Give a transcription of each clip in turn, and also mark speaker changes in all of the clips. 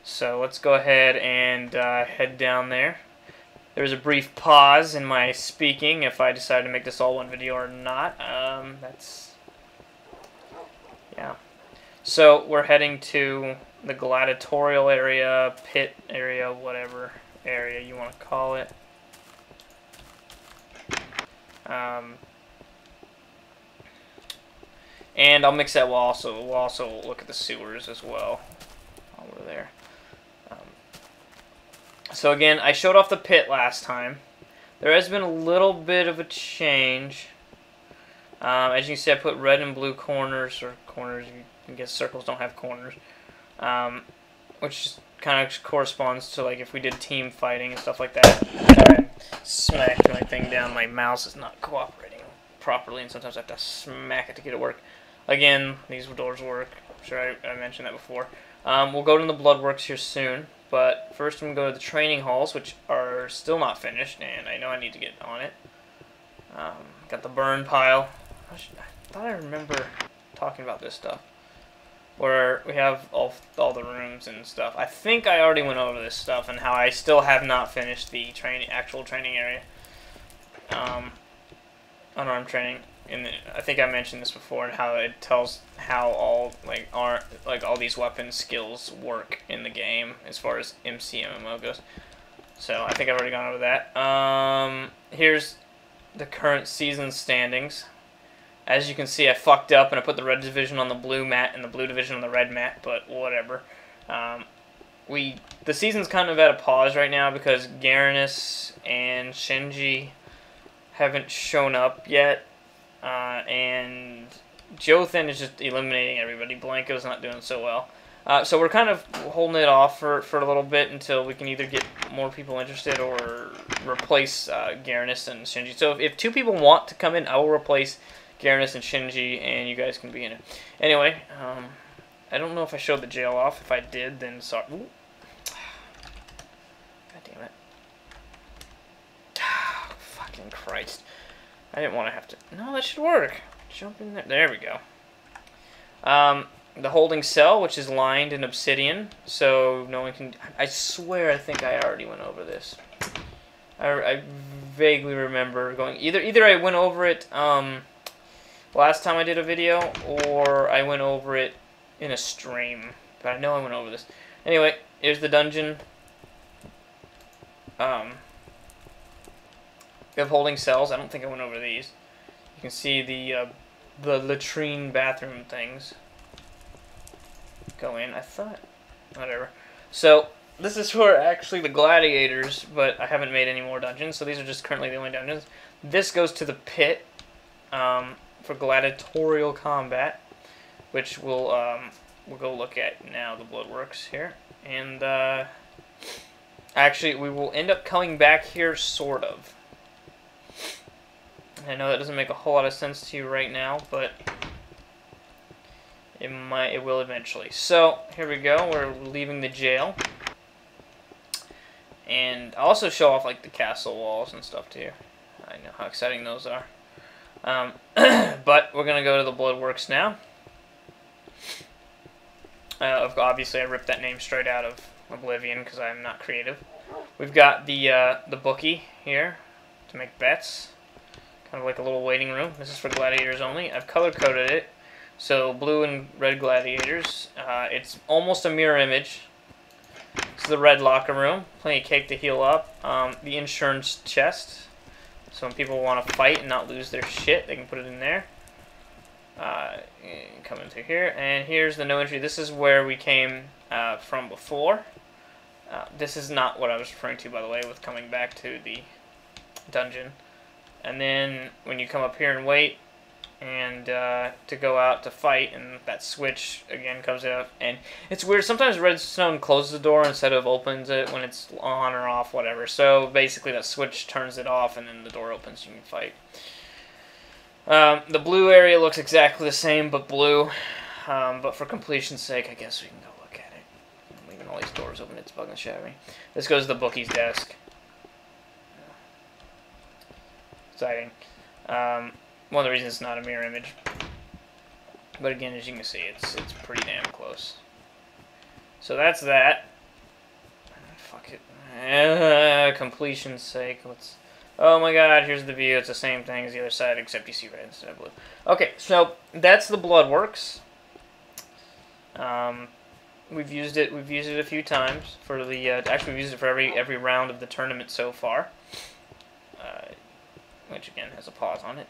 Speaker 1: So let's go ahead and head down there. There was a brief pause in my speaking if I decided to make this all one video or not. Yeah. So we're heading to the gladiatorial area, pit area, whatever area you want to call it. And I'll mix that. We'll also look at the sewers as well while we're there. So again, I showed off the pit last time. There has been a little bit of a change. As you can see, I put red and blue corners, or corners, I guess circles don't have corners, which kind of corresponds to like if we did team fighting and stuff like that. Sorry, I smacked my thing down. My mouse is not cooperating properly, and sometimes I have to smack it to get it to work. Again, these doors work. I'm sure I mentioned that before. We'll go to the Bloodworks here soon. But first I'm going to go to the training halls, which are still not finished, and I know I need to get on it. Got the burn pile. I thought I remember talking about this stuff. Where we have all the rooms and stuff. I think I already went over this stuff and how I still have not finished the actual training area. Unarmed training. And I think I mentioned this before, and how it tells how all all these weapon skills work in the game as far as MMO goes. So I think I've already gone over that. Here's the current season standings. As you can see, I fucked up and I put the red division on the blue mat and the blue division on the red mat, but whatever. The season's kind of at a pause right now because Garanus and Shinji haven't shown up yet. And Jothan is just eliminating everybody. Blanco's not doing so well. So we're kind of holding it off for a little bit until we can either get more people interested or replace Garanus and Shinji. So if two people want to come in, I will replace Garanus and Shinji, and you guys can be in it. Anyway, I don't know if I showed the jail off. If I did, then sorry. Ooh. God damn it. Fucking Christ. I didn't want to have to... No, that should work. Jump in there. There we go. The holding cell, which is lined in obsidian, so no one can... I swear I think I already went over this. I vaguely remember going... Either I went over it last time I did a video, or I went over it in a stream. But I know I went over this. Anyway, here's the dungeon. We have holding cells. I don't think I went over these. You can see the latrine bathroom things go in. I thought, whatever. So this is for actually the gladiators, but I haven't made any more dungeons. So these are just currently the only dungeons. This goes to the pit for gladiatorial combat, which we'll go look at now. The Bloodworks here, and actually we will end up coming back here, sort of. I know that doesn't make a whole lot of sense to you right now, but it will eventually. So here we go. We're leaving the jail, and I'll also show off like the castle walls and stuff too. I know how exciting those are. But we're gonna go to the Bloodworks now. Obviously, I ripped that name straight out of Oblivion because I'm not creative. We've got the bookie here to make bets. Kind of like a little waiting room. This is for gladiators only. I've color-coded it. So blue and red gladiators. It's almost a mirror image. This is the red locker room. Plenty of cake to heal up. The insurance chest. So when people want to fight and not lose their shit, they can put it in there. Come in through here. And here's the no entry. This is where we came from before. This is not what I was referring to, by the way, with coming back to the dungeon. And then when you come up here and wait, and to go out to fight, and that switch again comes up, and it's weird. Sometimes Redstone closes the door instead of opens it when it's on or off, whatever. So basically, that switch turns it off, and then the door opens. You can fight. The blue area looks exactly the same, but blue. But for completion's sake, I guess we can go look at it. I'm leaving all these doors open. It's bugging the shit out of me. This goes to the bookie's desk. Exciting. One of the reasons it's not a mirror image. But again, as you can see, it's pretty damn close. So that's that. fuck it. Completion's sake. Let's. Oh my god, here's the view. It's the same thing as the other side, except you see red instead of blue. Okay, so that's the Bloodworks. We've used it. We've used it a few times for the. Actually, we've used it for every round of the tournament so far. Which again has a pause on it.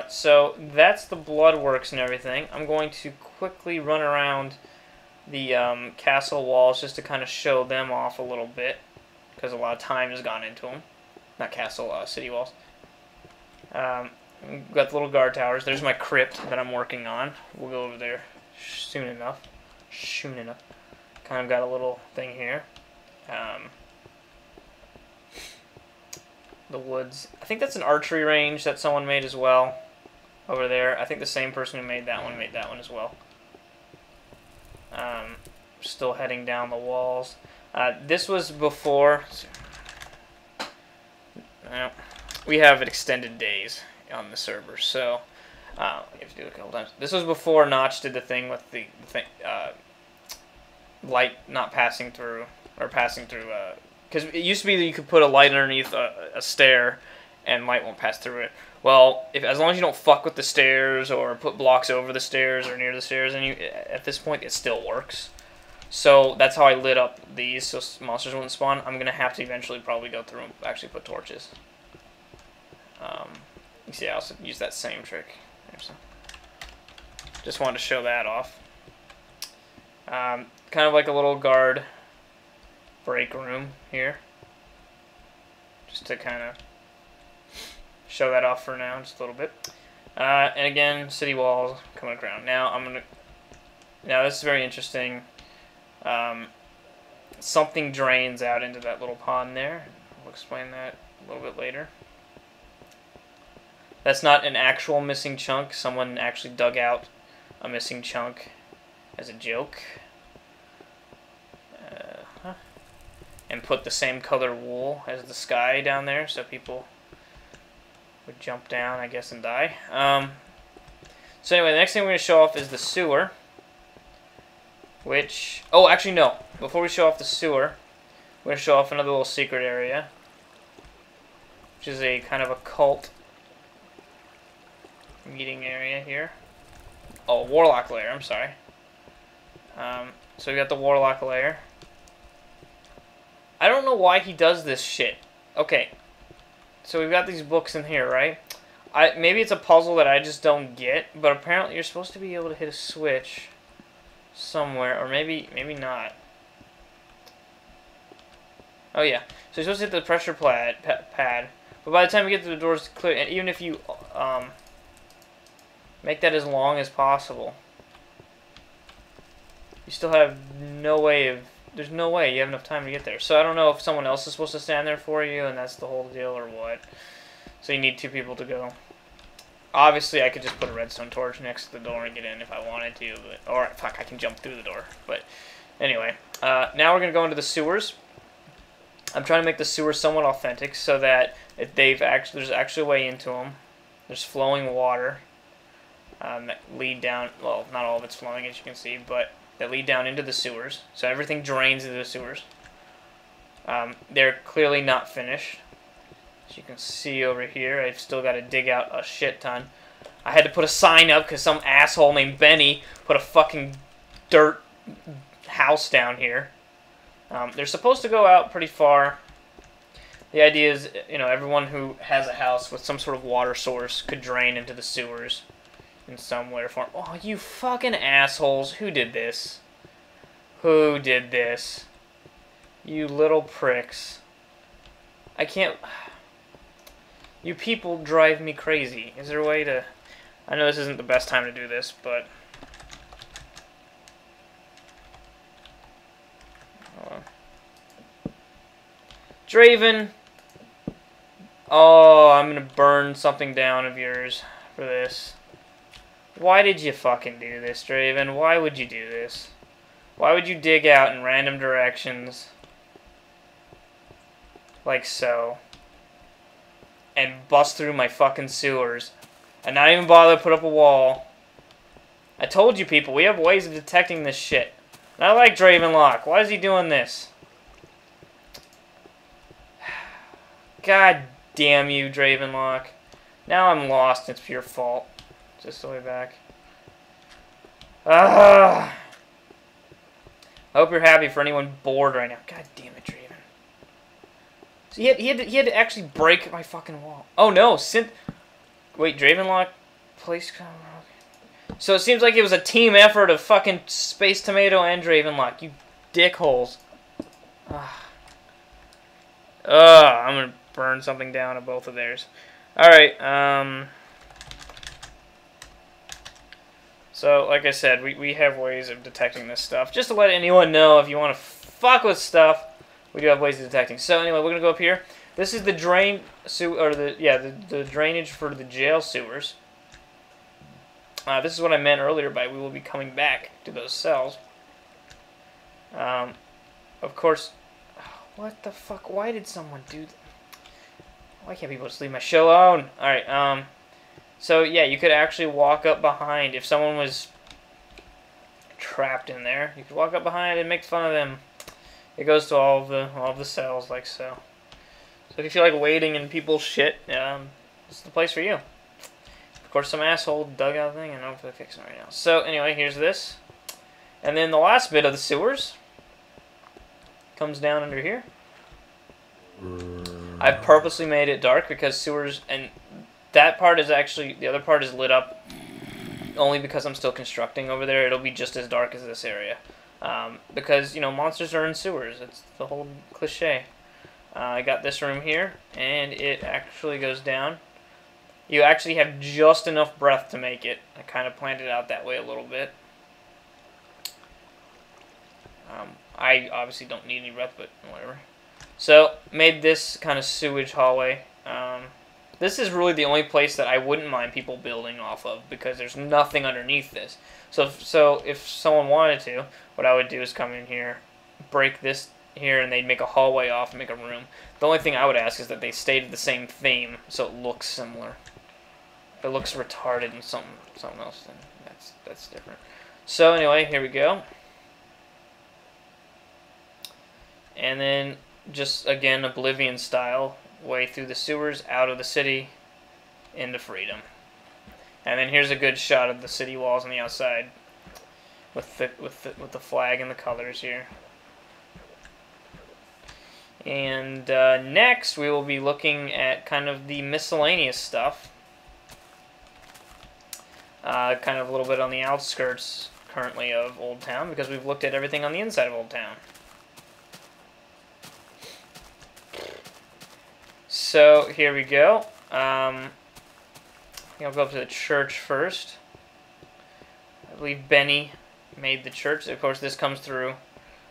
Speaker 1: So that's the Bloodworks and everything. I'm going to quickly run around the castle walls just to kind of show them off a little bit, because a lot of time has gone into them. Not castle, city walls. Got the little guard towers. There's my crypt that I'm working on. We'll go over there soon enough. Soon enough. Kind of got a little thing here. The woods. I think that's an archery range that someone made as well. Over there. I think the same person who made that one as well. Still heading down the walls. This was before. We have extended days on the server, so you have to do it a couple times. This was before Notch did the thing with the light not passing through, or passing through. Because it used to be that you could put a light underneath a stair, and light won't pass through it. Well, as long as you don't fuck with the stairs or put blocks over the stairs or near the stairs, and at this point it still works. So that's how I lit up these, so monsters wouldn't spawn. I'm gonna have to eventually probably go through and actually put torches. You see, I also use that same trick. Just wanted to show that off. Kind of like a little guard break room here, just to kind of show that off for now, just a little bit. And again, city walls coming around. Now this is very interesting. Something drains out into that little pond there. We'll explain that a little bit later. That's not an actual missing chunk. Someone actually dug out a missing chunk as a joke. And put the same color wool as the sky down there, so people would jump down, I guess, and die. So anyway, the next thing we're going to show off is the sewer. Which... Oh, actually, no. Before we show off the sewer, we're going to show off another little secret area. Which is a kind of a cult meeting area here. Oh, Warlock lair, I'm sorry. So we got the Warlock lair. I don't know why he does this shit. Okay, so we've got these books in here, right? Maybe it's a puzzle that I just don't get, but apparently you're supposed to be able to hit a switch somewhere, or maybe not. Oh yeah, so you're supposed to hit the pressure pad, but by the time you get to the doors clear, and even if you make that as long as possible, you still have no way of... There's no way you have enough time to get there. So I don't know if someone else is supposed to stand there for you, and that's the whole deal, or what. So you need two people to go. Obviously, I could just put a redstone torch next to the door and get in if I wanted to. But, or, fuck, I can jump through the door. But, anyway. Now we're going to go into the sewers. I'm trying to make the sewers somewhat authentic so that if there's actually a way into them. There's flowing water that lead down. Well, not all of it's flowing, as you can see, but... that lead down into the sewers. So everything drains into the sewers. They're clearly not finished. As you can see over here, I've still got to dig out a shit ton. I had to put a sign up because some asshole named Benny put a fucking dirt house down here. They're supposed to go out pretty far. The idea is, you know, everyone who has a house with some sort of water source could drain into the sewers in some way or form. Oh, you fucking assholes. Who did this? Who did this? You little pricks. I can't... You people drive me crazy. Is there a way to... I know this isn't the best time to do this, but... Draven! Oh, I'm gonna burn something down of yours for this. Why did you fucking do this, Draven? Why would you do this? Why would you dig out in random directions? Like so. And bust through my fucking sewers. And not even bother to put up a wall. I told you people, we have ways of detecting this shit. And I like Dravenlock. Why is he doing this? God damn you, Dravenlock. Now I'm lost. It's your fault. Just the way back. Ah! I hope you're happy for anyone bored right now. God damn it, Draven. So he had to actually break my fucking wall. Oh no, wait, Dravenlock place. So it seems like it was a team effort of fucking Space Tomato and Dravenlock. You dickholes. I'm gonna burn something down of both of theirs. Alright, so, like I said, we have ways of detecting this stuff. Just to let anyone know, if you want to fuck with stuff, we do have ways of detecting. So, anyway, we're gonna go up here. This is the the drainage for the jail sewers. This is what I meant earlier by we will be coming back to those cells. Of course, what the fuck? Why did someone do that? Why can't people just leave my shit alone? Alright, so yeah, you could actually walk up behind. If someone was trapped in there, you could walk up behind and make fun of them. It goes to all of the cells, like so. So if you feel like waiting in people's shit, this is the place for you. Of course, some asshole dug out the thing, and I'm fixing it right now. So anyway, here's this. And then the last bit of the sewers comes down under here. I've purposely made it dark because sewers, and that part is actually, the other part is lit up only because I'm still constructing over there. It'll be just as dark as this area. Because, you know, monsters are in sewers. It's the whole cliche. I got this room here, and it actually goes down. You actually have just enough breath to make it. I kind of planned it out that way a little bit. I obviously don't need any breath, but whatever. So, made this kind of sewage hallway. This is really the only place that I wouldn't mind people building off of because there's nothing underneath this. So if someone wanted to, what I would do is come in here, break this here, and they'd make a hallway off and make a room. The only thing I would ask is that they stay to the same theme so it looks similar. If it looks retarded and something else, then that's different. So anyway, here we go. And then just again Oblivion style way through the sewers, out of the city, into freedom. And then here's a good shot of the city walls on the outside with the flag and the colors here. And next we will be looking at kind of the miscellaneous stuff. Kind of a little bit on the outskirts currently of Old Town because we've looked at everything on the inside of Old Town. So here we go. I'll go up to the church first. I believe Benny made the church. Of course, this comes through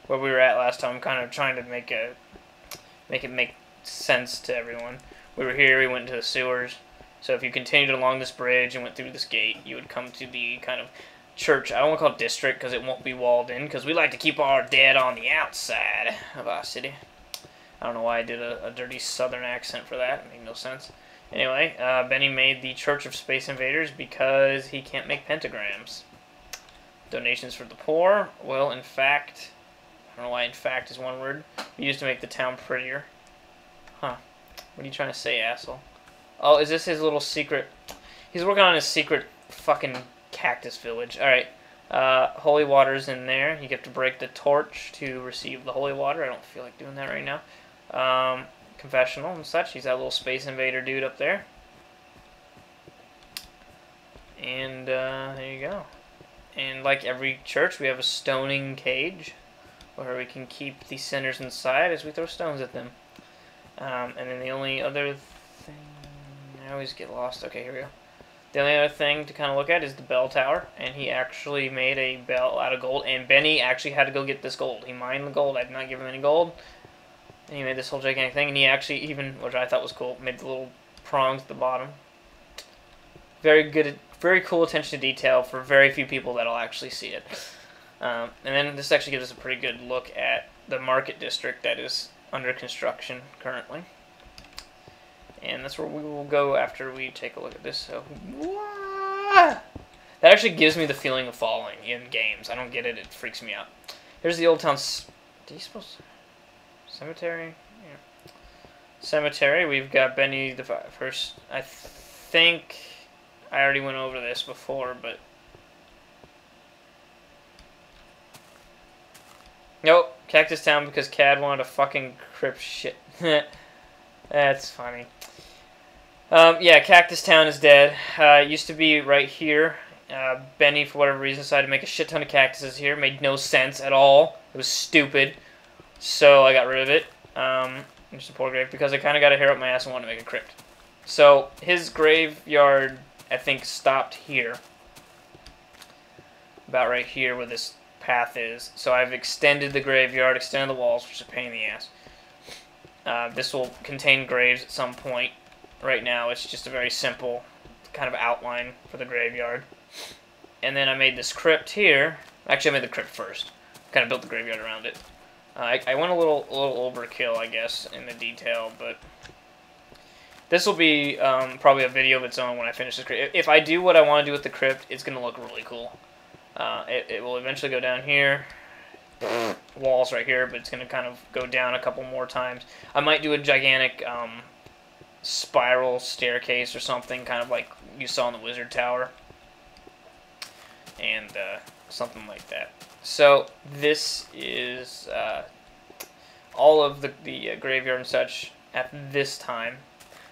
Speaker 1: where we were at last time. I'm kind of trying to make it make sense to everyone. We were here. We went into the sewers. So if you continued along this bridge and went through this gate, you would come to the kind of church. I don't want to call it district because it won't be walled in because we like to keep our dead on the outside of our city. I don't know why I did a dirty southern accent for that. It made no sense. Anyway, Benny made the Church of Space Invaders because he can't make pentagrams. Donations for the poor. Well, in fact, I don't know why in fact is one word. Used to make the town prettier. Huh. What are you trying to say, asshole? Oh, is this his little secret? He's working on his secret fucking cactus village. Alright. Holy water's in there. You get to break the torch to receive the holy water. I don't feel like doing that right now. Confessional and such. He's that little space invader dude up there. And there you go. And like every church, we have a stoning cage where we can keep the sinners inside as we throw stones at them. And then the only other thing... I always get lost. Okay, here we go. The only other thing to kind of look at is the bell tower, and he actually made a bell out of gold, and Benny actually had to go get this gold. He mined the gold. I did not give him any gold, and he made this whole gigantic thing, and he actually even, which I thought was cool, made the little prongs at the bottom. Very good, very cool attention to detail for very few people that'll actually see it. And then this actually gives us a pretty good look at the market district that is under construction currently. And that's where we will go after we take a look at this. So, that actually gives me the feeling of falling in games. I don't get it. It freaks me out. Here's the Old Town. Do you suppose cemetery? Cemetery, we've got Benny the first. I think I already went over this before, but nope, Cactus Town because Khad wanted a fucking crypt shit. That's funny. Yeah, Cactus Town is dead. It used to be right here. Benny, for whatever reason, decided to make a shit ton of cactuses here. Made no sense at all. It was stupid. So I got rid of it. Just a poor grave because I kind of got a hair up my ass and wanted to make a crypt. So his graveyard, I think, stopped here. About right here where this path is. So I've extended the graveyard, extended the walls, which is a pain in the ass. This will contain graves at some point. Right now, it's just a very simple kind of outline for the graveyard. And then I made this crypt here. Actually, I made the crypt first. Kind of built the graveyard around it. I went a little overkill, I guess, in the detail, but this will be probably a video of its own when I finish this crypt. If I do what I want to do with the crypt, it's going to look really cool. It will eventually go down here. Walls right here, but it's going to kind of go down a couple more times. I might do a gigantic spiral staircase or something, kind of like you saw in the Wizard Tower. And something like that. So this is all of the graveyard and such at this time.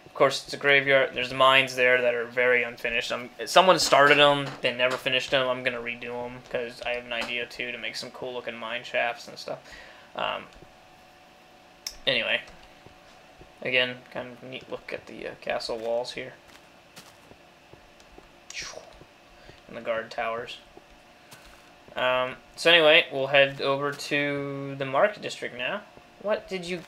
Speaker 1: Of course, it's a graveyard. There's mines there that are very unfinished. Someone started them, they never finished them. I'm gonna redo them because I have an idea too to make some cool looking mine shafts and stuff. Anyway, again, kind of neat look at the castle walls here and the guard towers. So anyway, we'll head over to the Market District now. What did you...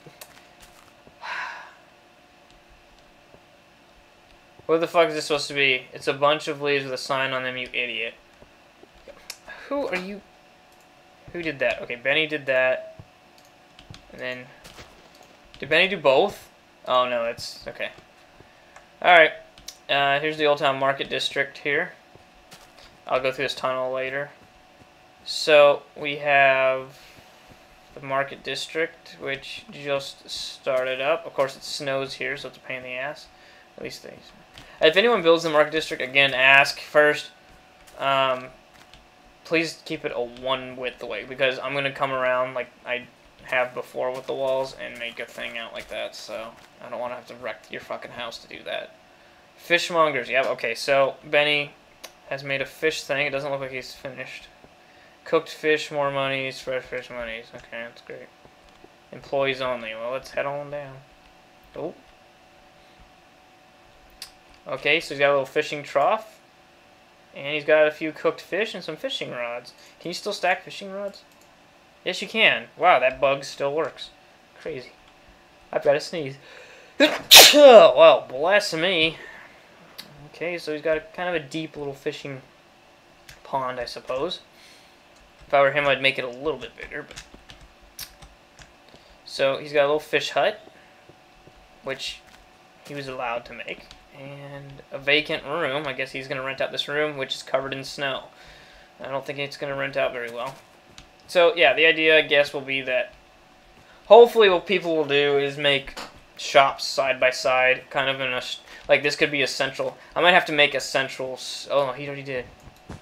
Speaker 1: What the fuck is this supposed to be? It's a bunch of leaves with a sign on them, you idiot. Who are you? Who did that? Okay, Benny did that. And then... Did Benny do both? Oh no, it's... Okay. Alright. Here's the Old Town Market District here. I'll go through this tunnel later. So we have the Market District, which just started up. Of course, it snows here, so it's a pain in the ass. At least things. If anyone builds the Market District, again, ask first. Please keep it a one width away, because I'm going to come around like I have before with the walls and make a thing out like that. So I don't want to have to wreck your fucking house to do that. Fishmongers, yep, okay, so Benny has made a fish thing. It doesn't look like he's finished. Cooked fish, more monies, fresh fish monies. Okay, that's great. Employees only. Well, let's head on down. Oh. Okay, so he's got a little fishing trough. And he's got a few cooked fish and some fishing rods. Can you still stack fishing rods? Yes, you can. Wow, that bug still works. Crazy. I've got to sneeze. Well, bless me. Okay, so he's got kind of a deep little fishing pond, I suppose. If I were him, I'd make it a little bit bigger. But so he's got a little fish hut, which he was allowed to make, and a vacant room. I guess he's going to rent out this room, which is covered in snow. I don't think it's going to rent out very well. So yeah, the idea, I guess, will be that hopefully what people will do is make shops side by side, kind of in a, like this could be a central. I might have to make a central. Oh, he already did.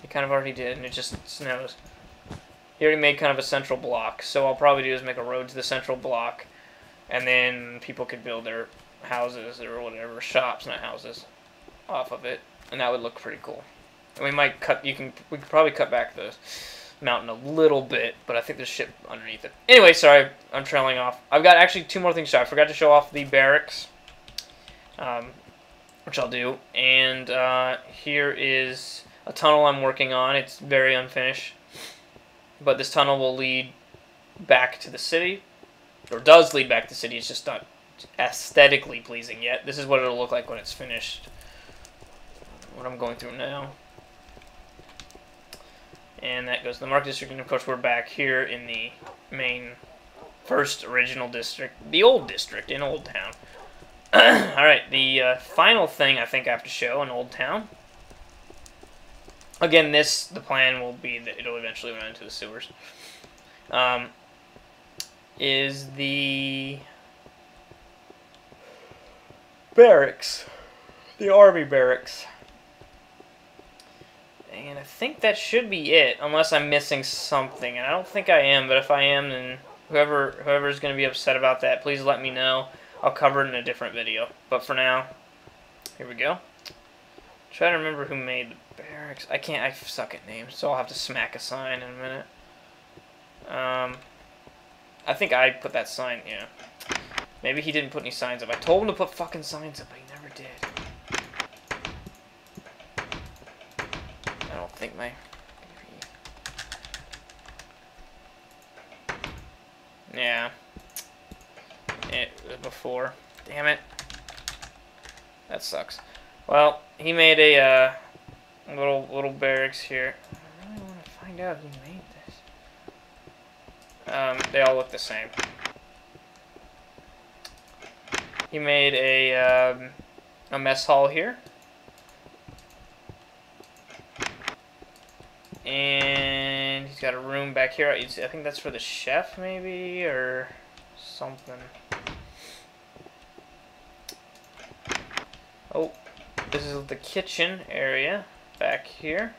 Speaker 1: He kind of already did, and it just snows. He already made kind of a central block, so I'll probably do is make a road to the central block, and then people could build their houses or whatever, shops, not houses, off of it, and that would look pretty cool. And we might cut. We could probably cut back the mountain a little bit, but I think there's shit underneath it. Anyway, sorry, I'm trailing off. I've got actually two more things to show. I forgot to show off the barracks, which I'll do, and here is a tunnel I'm working on. It's very unfinished. But this tunnel will lead back to the city, or does lead back to the city. It's just not aesthetically pleasing yet. This is what it'll look like when it's finished. What I'm going through now. And that goes to the Market District, and of course we're back here in the main, first original district, the old district in Old Town. Alright, the final thing I think I have to show in Old Town. Again, the plan will be that it'll eventually run into the sewers. Is the barracks. The army barracks. And I think that should be it, unless I'm missing something. And I don't think I am, but if I am, then whoever's going to be upset about that, please let me know. I'll cover it in a different video. But for now, here we go. Try to remember who made the barracks. I suck at names, so I'll have to smack a sign in a minute. I think I put that sign, yeah. Maybe he didn't put any signs up. I told him to put fucking signs up, but he never did. I don't think my... Yeah. It was before. Damn it. That sucks. Well, he made a little barracks here. I really want to find out who made this. They all look the same. He made a mess hall here. And he's got a room back here. I think that's for the chef, maybe, or something. Oh, this is the kitchen area back here.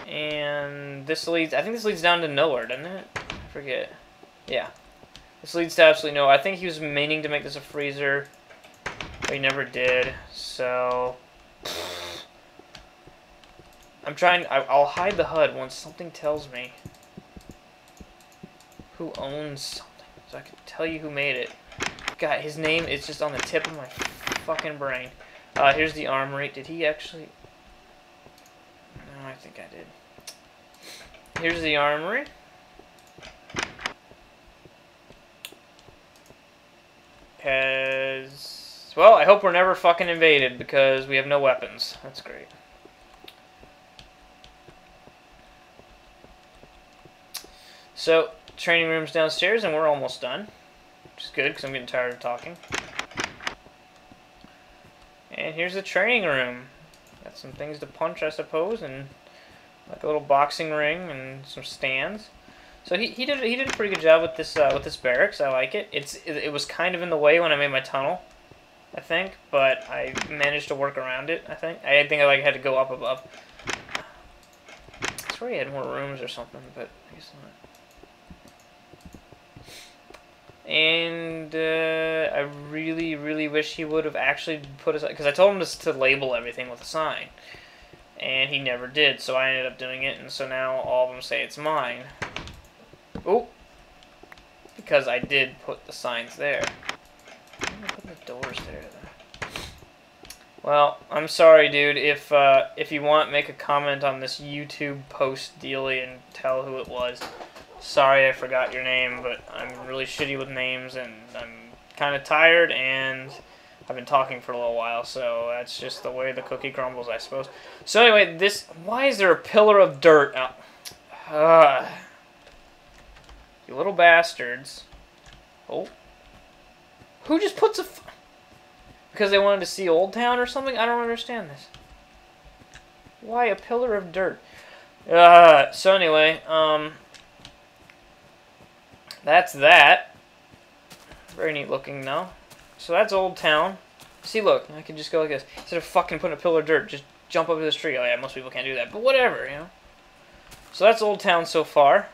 Speaker 1: And this leads, I think this leads down to nowhere, doesn't it? I forget. Yeah. This leads to absolutely nowhere. I think he was meaning to make this a freezer, but he never did, so... I'll hide the HUD once something tells me who owns something, so I can tell you who made it. God, his name is just on the tip of my fucking brain. Here's the armory. Did he actually... No, I think I did. Here's the armory. Well, I hope we're never fucking invaded because we have no weapons. That's great. So, training room's downstairs and we're almost done. Which is good because I'm getting tired of talking. And here's the training room. Got some things to punch, I suppose, and like a little boxing ring and some stands. So he did a pretty good job with this barracks. I like it. It was kind of in the way when I made my tunnel, I think, but I managed to work around it. I think I had to go up above. I swear he had more rooms or something, but I guess not. And I really, really wish he would have actually put us, because I told him to label everything with a sign, and he never did. So I ended up doing it, and so now all of them say it's mine. Oh, because I did put the signs there. Why am I putting the doors there, though? Well, I'm sorry, dude. If you want, make a comment on this YouTube post dealy and tell who it was. Sorry I forgot your name, but I'm really shitty with names, and I'm kind of tired, and I've been talking for a little while, so that's just the way the cookie crumbles, I suppose. So anyway, why is there a pillar of dirt out? You little bastards. Oh. Who just puts a... Because they wanted to see Old Town or something? I don't understand this. Why a pillar of dirt? So anyway, that's that. Very neat looking, though. So that's Old Town. See, look, I can just go like this. Instead of fucking putting a pillar of dirt, just jump up to this tree. Oh yeah, most people can't do that, but whatever, you know. So that's Old Town so far.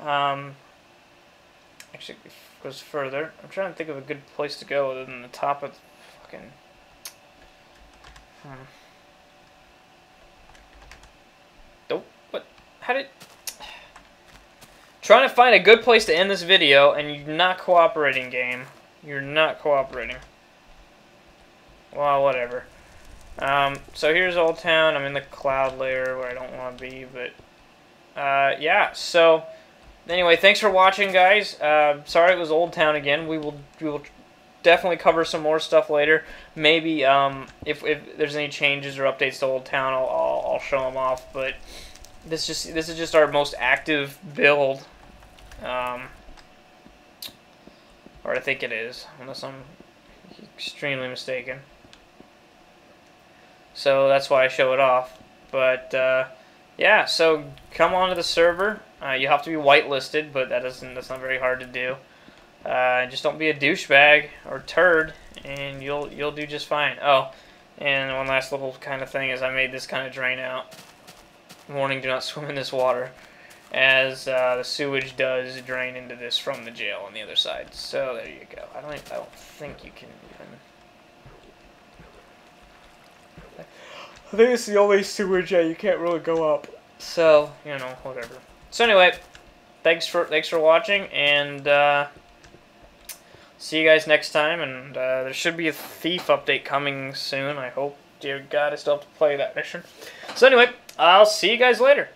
Speaker 1: Actually, it goes further. I'm trying to think of a good place to go other than the top of the fucking... Nope. What? How did... Trying to find a good place to end this video, and you're not cooperating, game. You're not cooperating. Well, whatever. So here's Old Town. I'm in the cloud layer where I don't want to be, but... yeah, so... Anyway, thanks for watching, guys. Sorry it was Old Town again. We will definitely cover some more stuff later. Maybe if there's any changes or updates to Old Town, I'll show them off. But this is just our most active build, or I think it is, unless I'm extremely mistaken. So that's why I show it off. But yeah, so come on to the server. You have to be whitelisted, but that's not very hard to do. Just don't be a douchebag or turd, and you'll do just fine. Oh, and one last little kind of thing is I made this kind of drain out. Warning: do not swim in this water, as the sewage does drain into this from the jail on the other side. So there you go. I don't think you can even. I think it's the only sewage that you can't really go up. So you know, whatever. So anyway, thanks for watching, and see you guys next time. And there should be a thief update coming soon. I hope. Dear God, I still have to play that mission. So anyway, I'll see you guys later.